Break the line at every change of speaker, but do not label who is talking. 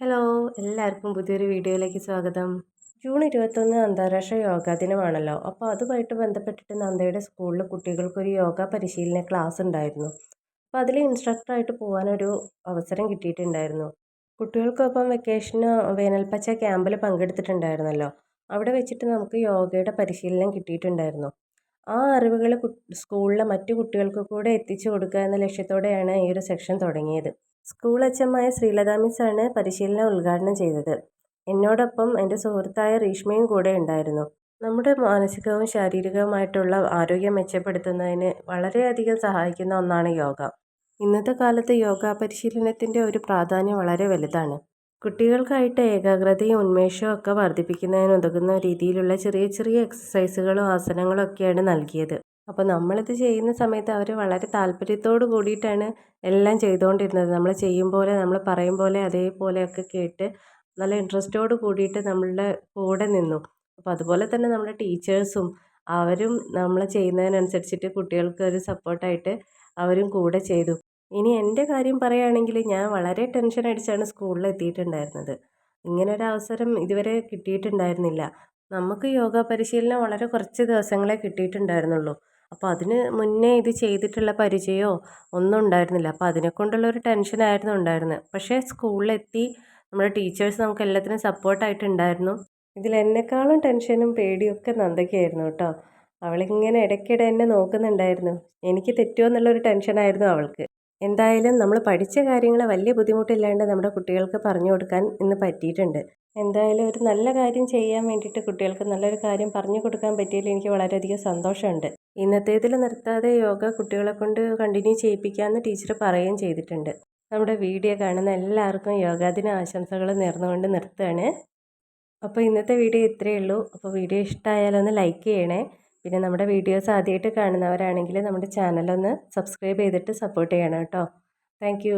Hello, എല്ലാവർക്കും പുതിയൊരു വീഡിയോയിലേക്ക് സ്വാഗതം. ജൂൺ 21 അന്താരാഷ്ട്ര യോഗാ ദിനമാണല്ലോ. അപ്പോൾ അതുമായിട്ട് ബന്ധപ്പെട്ടിട്ട് നന്ദയുടെ സ്കൂളിൽ കുട്ടികൾക്കൊരു യോഗ പരിശീലന ക്ലാസ് ഉണ്ടായിരുന്നു. അപ്പോൾ അതിൽ ഇൻസ്ട്രക്ടറായിട്ട് പോകാനൊരു അവസരം കിട്ടിയിട്ടുണ്ടായിരുന്നു. കുട്ടികൾക്കൊപ്പം വെക്കേഷന് വേനൽപ്പച്ച ക്യാമ്പിൽ പങ്കെടുത്തിട്ടുണ്ടായിരുന്നല്ലോ. അവിടെ വെച്ചിട്ട് നമുക്ക് യോഗയുടെ പരിശീലനം കിട്ടിയിട്ടുണ്ടായിരുന്നു. ആ അറിവുകൾ സ്കൂളിലെ മറ്റു കുട്ടികൾക്ക് കൂടെ എത്തിച്ചു കൊടുക്കുക എന്ന ലക്ഷ്യത്തോടെയാണ് ഈ ഒരു സെക്ഷൻ തുടങ്ങിയത്. സ്കൂൾ എച്ച്എമ്മായ ശ്രീലത മിസ്സാണ് പരിശീലനം ഉദ്ഘാടനം ചെയ്തത്. എന്നോടൊപ്പം എൻ്റെ സുഹൃത്തായ റീഷ്മയും കൂടെ ഉണ്ടായിരുന്നു. നമ്മുടെ മാനസികവും ശാരീരികവുമായിട്ടുള്ള ആരോഗ്യം മെച്ചപ്പെടുത്തുന്നതിന് വളരെയധികം സഹായിക്കുന്ന ഒന്നാണ് യോഗ. ഇന്നത്തെ കാലത്ത് യോഗ പരിശീലനത്തിൻ്റെ ഒരു പ്രാധാന്യം വളരെ വലുതാണ്. കുട്ടികൾക്കായിട്ട് ഏകാഗ്രതയും ഉന്മേഷവും ഒക്കെ വർദ്ധിപ്പിക്കുന്നതിന് ഉതകുന്ന രീതിയിലുള്ള ചെറിയ ചെറിയ എക്സസൈസുകളും ആസനങ്ങളും ഒക്കെയാണ് നൽകിയത്. അപ്പോൾ നമ്മളിത് ചെയ്യുന്ന സമയത്ത് അവർ വളരെ താല്പര്യത്തോട് കൂടിയിട്ടാണ് എല്ലാം ചെയ്തുകൊണ്ടിരുന്നത്. നമ്മൾ ചെയ്യും പോലെ, നമ്മൾ പറയും പോലെ അതേപോലെയൊക്കെ കേട്ട് നല്ല ഇൻട്രസ്റ്റോട് കൂടിയിട്ട് നമ്മളുടെ കൂടെ നിന്നു. അപ്പോൾ അതുപോലെ തന്നെ നമ്മുടെ ടീച്ചേഴ്സും അവരും നമ്മൾ ചെയ്യുന്നതിനനുസരിച്ചിട്ട് കുട്ടികൾക്ക് ഒരു സപ്പോർട്ടായിട്ട് അവരും കൂടെ ചെയ്തു. ഇനി എൻ്റെ കാര്യം പറയുകയാണെങ്കിൽ ഞാൻ വളരെ ടെൻഷൻ അടിച്ചാണ് സ്കൂളിൽ എത്തിയിട്ടുണ്ടായിരുന്നത്. ഇങ്ങനൊരവസരം ഇതുവരെ കിട്ടിയിട്ടുണ്ടായിരുന്നില്ല. നമുക്ക് യോഗ പരിശീലനം വളരെ കുറച്ച് ദിവസങ്ങളെ കിട്ടിയിട്ടുണ്ടായിരുന്നുള്ളൂ. അപ്പോൾ അതിന് മുന്നേ ഇത് ചെയ്തിട്ടുള്ള പരിചയമോ ഒന്നും ഉണ്ടായിരുന്നില്ല. അപ്പോൾ അതിനെക്കൊണ്ടുള്ളൊരു ടെൻഷനായിരുന്നു ഉണ്ടായിരുന്നത്. പക്ഷേ സ്കൂളിലെത്തി നമ്മുടെ ടീച്ചേഴ്സ് നമുക്ക് എല്ലാത്തിനും സപ്പോർട്ടായിട്ടുണ്ടായിരുന്നു. ഇതിൽ എന്നെക്കാളും ടെൻഷനും പേടിയൊക്കെ നന്ദയ്ക്കായിരുന്നു കേട്ടോ. അവളിങ്ങനെ ഇടയ്ക്കിടെ എന്നെ നോക്കുന്നുണ്ടായിരുന്നു. എനിക്ക് തെറ്റുമോ എന്നുള്ളൊരു ടെൻഷനായിരുന്നു അവൾക്ക്. എന്തായാലും നമ്മൾ പഠിച്ച കാര്യങ്ങൾ വലിയ ബുദ്ധിമുട്ടില്ലാണ്ട് നമ്മുടെ കുട്ടികൾക്ക് പറഞ്ഞു കൊടുക്കാൻ ഇന്ന് പറ്റിയിട്ടുണ്ട്. എന്തായാലും ഒരു നല്ല കാര്യം ചെയ്യാൻ വേണ്ടിയിട്ട് കുട്ടികൾക്ക് നല്ലൊരു കാര്യം പറഞ്ഞു കൊടുക്കാൻ പറ്റിയതിൽ എനിക്ക് വളരെയധികം സന്തോഷമുണ്ട്. ഇന്നത്തേതിൽ നിർത്താതെ യോഗ കുട്ടികളെ കൊണ്ട് കണ്ടിന്യൂ ചെയ്യിപ്പിക്കാമെന്ന് ടീച്ചർ പറയുകയും ചെയ്തിട്ടുണ്ട്. നമ്മുടെ വീഡിയോ കാണുന്ന എല്ലാവർക്കും യോഗാദിന ആശംസകൾ നേർന്നുകൊണ്ട് നിർത്തുകയാണ്. അപ്പോൾ ഇന്നത്തെ വീഡിയോ ഇത്രയേ ഉള്ളൂ. അപ്പോൾ വീഡിയോ ഇഷ്ടമായാലൊന്ന് ലൈക്ക് ചെയ്യണേ. പിന്നെ നമ്മുടെ വീഡിയോസ് ആദ്യമായിട്ട് കാണുന്നവരാണെങ്കിൽ നമ്മുടെ ചാനലൊന്ന് സബ്സ്ക്രൈബ് ചെയ്തിട്ട് സപ്പോർട്ട് ചെയ്യണം കേട്ടോ. താങ്ക്